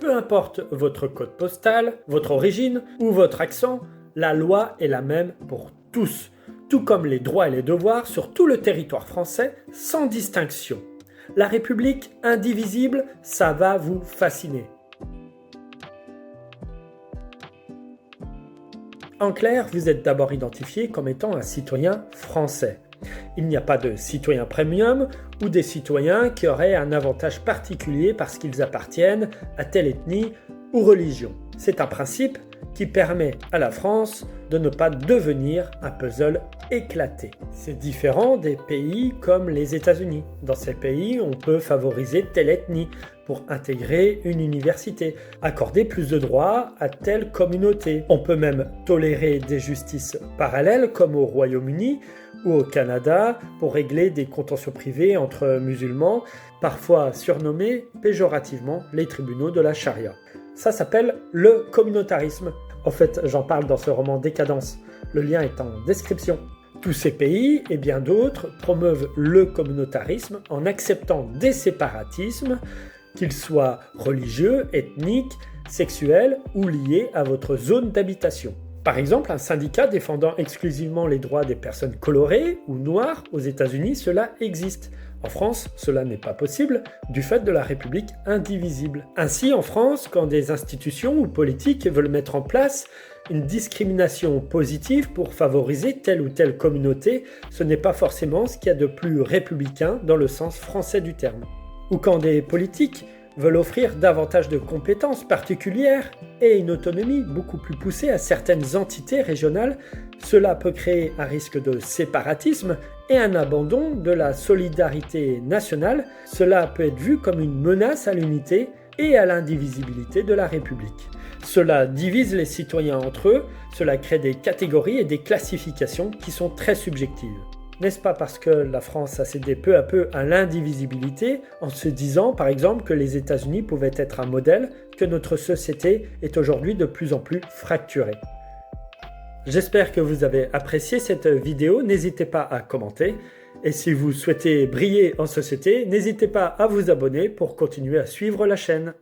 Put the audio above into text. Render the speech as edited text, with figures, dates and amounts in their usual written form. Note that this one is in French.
peu importe votre code postal, votre origine ou votre accent, la loi est la même pour tous, tout comme les droits et les devoirs sur tout le territoire français sans distinction. La République indivisible, ça va vous fasciner. En clair, vous êtes d'abord identifié comme étant un citoyen français. Il n'y a pas de citoyen premium ou des citoyens qui auraient un avantage particulier parce qu'ils appartiennent à telle ethnie ou religion. C'est un principe qui permet à la France de ne pas devenir un puzzle éclaté. C'est différent des pays comme les États-Unis. Dans ces pays, on peut favoriser telle ethnie pour intégrer une université, accorder plus de droits à telle communauté. On peut même tolérer des justices parallèles comme au Royaume-Uni ou au Canada pour régler des contentieux privés entre musulmans, parfois surnommés péjorativement les tribunaux de la charia. Ça s'appelle le communautarisme. En fait, j'en parle dans ce roman Décadence. Le lien est en description. Tous ces pays et bien d'autres promeuvent le communautarisme en acceptant des séparatismes, qu'ils soient religieux, ethniques, sexuels ou liés à votre zone d'habitation. Par exemple, un syndicat défendant exclusivement les droits des personnes colorées ou noires aux États-Unis, cela existe. En France, cela n'est pas possible du fait de la République indivisible. Ainsi, en France, quand des institutions ou politiques veulent mettre en place une discrimination positive pour favoriser telle ou telle communauté, ce n'est pas forcément ce qu'il y a de plus républicain dans le sens français du terme. Ou quand des politiques veulent offrir davantage de compétences particulières et une autonomie beaucoup plus poussée à certaines entités régionales, cela peut créer un risque de séparatisme et un abandon de la solidarité nationale. Cela peut être vu comme une menace à l'unité et à l'indivisibilité de la République. Cela divise les citoyens entre eux, cela crée des catégories et des classifications qui sont très subjectives. N'est-ce pas parce que la France a cédé peu à peu à l'indivisibilité en se disant par exemple que les États-Unis pouvaient être un modèle que notre société est aujourd'hui de plus en plus fracturée? J'espère que vous avez apprécié cette vidéo, n'hésitez pas à commenter et si vous souhaitez briller en société, n'hésitez pas à vous abonner pour continuer à suivre la chaîne.